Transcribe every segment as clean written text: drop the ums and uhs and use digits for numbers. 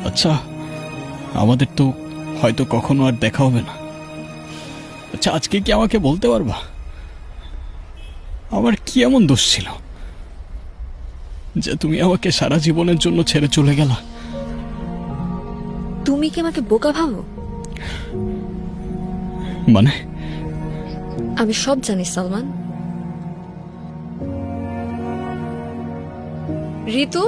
আচ্ছা, আমাদের তো হয়তো কখনো আর দেখা হবে না। আচ্ছা, আজকে কি আমাকে বলতে পারবা আমার কি এমন দোষ ছিল যে তুমি আমাকে সারা জীবনের জন্য ছেড়ে চলে গেলা? তুমি কি আমাকে বোকা ভাবো? মানে আমি সব জানি সালমান। ঋতু,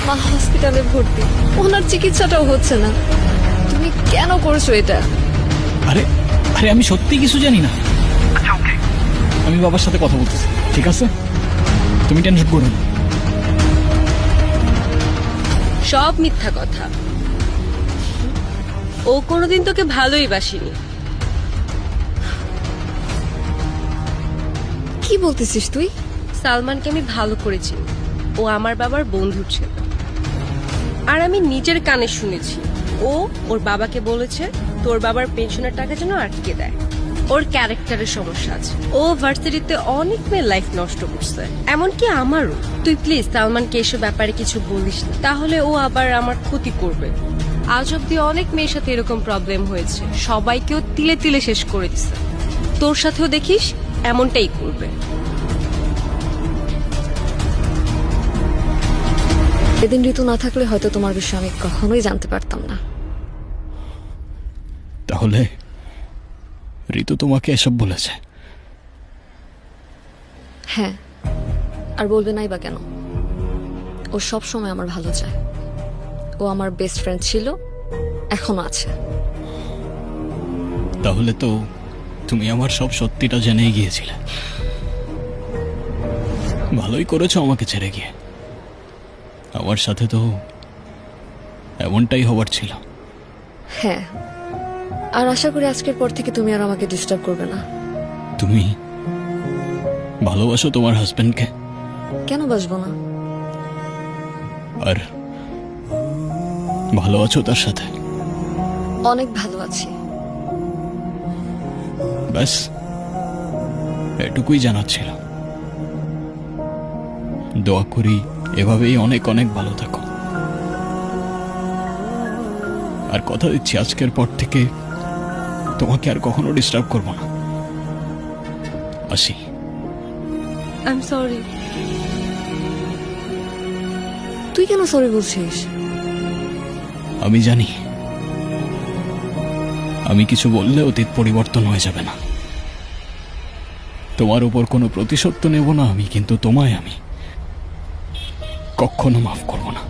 মা হসপিটালে ভর্তি, ওনার চিকিৎসাটাও হচ্ছে না। তুমি কেন করছো এটা? আরে আরে আমি সত্যি কিছু জানি না। আমি বাবার সাথে কথা বলতেছি, ঠিক আছে? তুমি টেনশন করো না। সব মিথ্যা কথা। ও কোনোদিন তোকে ভালোই বাসিনি। কি বলতেছিস তুই? সালমানকে আমি ভালো করেছি, ও আমার বাবার বন্ধু ছিল। আর আমি নিজের কানে শুনেছি ও ওর বাবাকে বলেছে তোর বাবার পেনশনের টাকা যেন আটকে দেয়। ওর ক্যারেক্টারের সমস্যা আছে, ও ভার্সিটিতে অনেক মেয়ের লাইফ নষ্ট করছে, এমনকি আমারও। তুই প্লিজ সালমানকে এসব ব্যাপারে কিছু বলিস না, তাহলে ও আবার আমার ক্ষতি করবে। আজ অব্দি অনেক মেয়ের সাথে এরকম প্রবলেম হয়েছে, সবাইকেও তিলে তিলে শেষ করে দিছে। তোর সাথেও দেখিস এমনটাই করবে। এদিন ঋতু না থাকলে হয়তো তোমার বিষয়ে আমি কখনোই জানতে পারতাম না। তাহলে ঋতু তোমাকে এসব বলেছে? হ্যাঁ, আর বলবে নাই বা কেন? ও সব সময় আমার ভালো চায়। ও আমার বেস্ট ফ্রেন্ড ছিল, এখনো আছে। তাহলে তো তুমি আমার সব সত্যিটা জেনেই গিয়েছিলে। ভালোই করেছো আমাকে ছেড়ে গিয়ে। আমার সাথে তো এমনটাই হবার ছিল। হ্যাঁ, আর আশা করি আজকের পর থেকে তুমি আর আমাকে ডিস্টার্ব করবে না। তুমি ভালোবাসো তোমার হাজবেন্ডকে? কেন বাসবো না? আর ভালো আছো তার সাথে? অনেক ভালো আছি। ব্যাস এটুকুই জানার ছিল। দোয়া করি এভাবেই অনেক অনেক ভালো থাকো। আর কথা দিচ্ছি আজকের পর থেকে তোমাকে আর কখনো ডিস্টার্ব করবো না। আসি। I am sorry. তুই কেন সরি বলছিস? আমি জানি আমি কিছু বললে অতীত পরিবর্তন হয়ে যাবে না। তোমার উপর কোনো প্রতিশোধ তো নেব না আমি, কিন্তু তোমায় আমি কখনো মাফ করব না।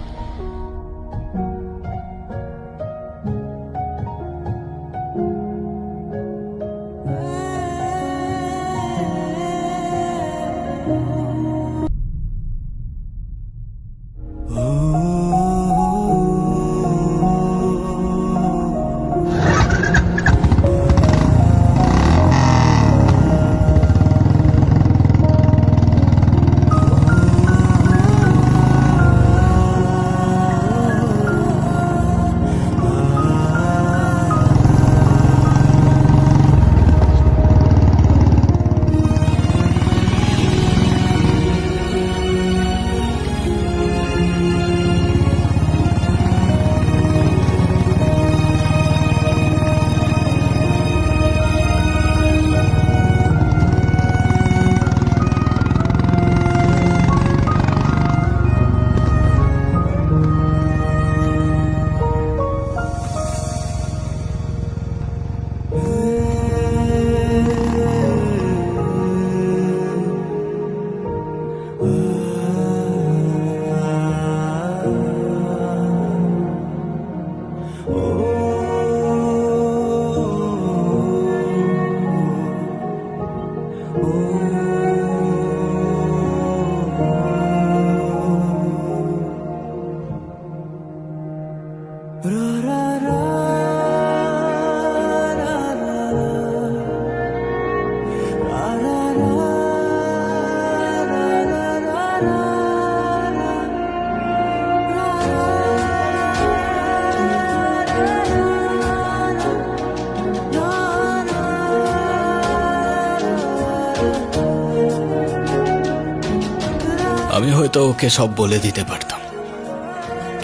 আমি হয়তো ওকে সব বলে দিতে পারতাম,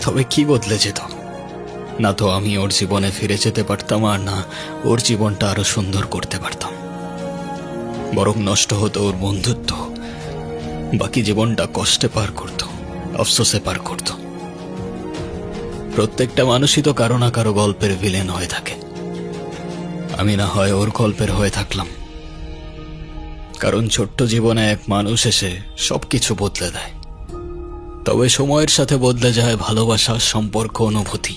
তবে কি বদলে যেত? না তো আমি ওর জীবনে ফিরে যেতে পারতাম, আর না ওর জীবনটা আরো সুন্দর করতে পারতাম। বরং নষ্ট হতো ওর বন্ধুত্ব, বাকি জীবনটা কষ্টে পার করত, আফসোসে পার করত। প্রত্যেকটা মানুষই তো কারো না কারো গল্পের ভিলেন হয়ে থাকে। আমি না হয় ওর গল্পের হয়ে থাকলাম, কারণ ছোট্ট জীবনে এক মানুষ এসে সবকিছু বদলে দেয়। তবে সময়ের সাথে বদলে যায় ভালোবাসা, সম্পর্ক, অনুভূতি।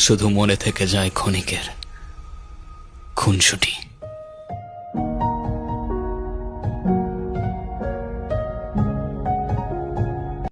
শুধু মনে থেকে যায় ক্ষণিকের খুনসুটি।